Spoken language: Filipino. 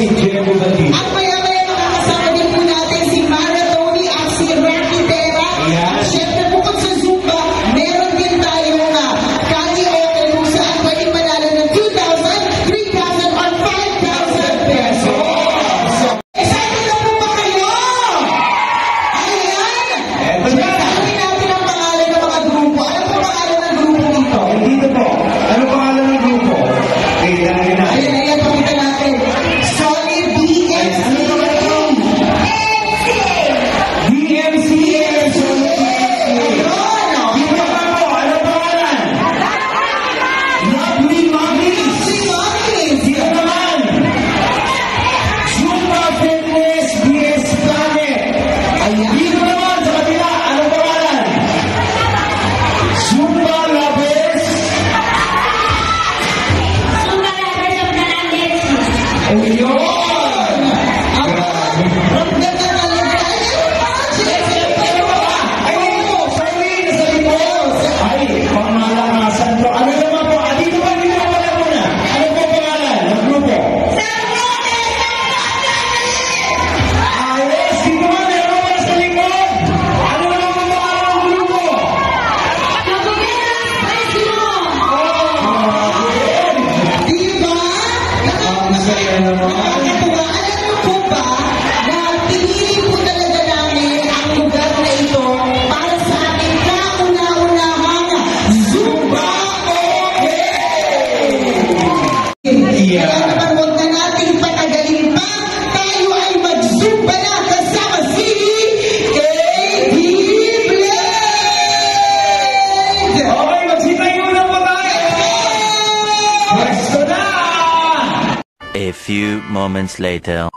si Jerry Batista. At maya-maya makakasama din po natin si Mara Tony at si Rocky Terra. Ayan. At syempre bukod sa Zumba, meron din tayong karaoke kung saan pwedeng manalo ng 2,000, 3,000, or 5,000 pesos. Excited na po ba kayo? Ayan! Eto na. Sasabihin natin ang pangalan ng mga grupo. Ano po pangalan ng grupo dito? Dito po. Ano pangalan ng grupo? Ayan. Ayan, pakita natin. Solid BMC. Ano pangalan ng DMC. Dito pa po. Ano pangalan? Lovely Mommies. Dito naman. Zumba Fitness BS Planet. Dito naman sa kabila. Ano pangalan? Zumba Lovers. Ayun! Ang ganda talaga. Ayun po! Charlene sa likod! Ay, pangmalamasan to. Ano naman po? Dito ba? Dito ba pala muna? Ano po pangalan? Ang grupo? Ayos! Dito ba? Meron pala sa likod! Ano naman po pangalan ng grupo? Diba? Masaya naman. Nakakatuwa. Alam mo po ba na pinili po talaga namin ang lugar na ito para sa ating kauna-unahang Zumba Yeah. Kaya naman huwag na nating patagalin pa. Tayo ay mag-Zumba na kasama si KB Blade! Okay, magsitayo na po tayo! Pwesto na! A few moments later.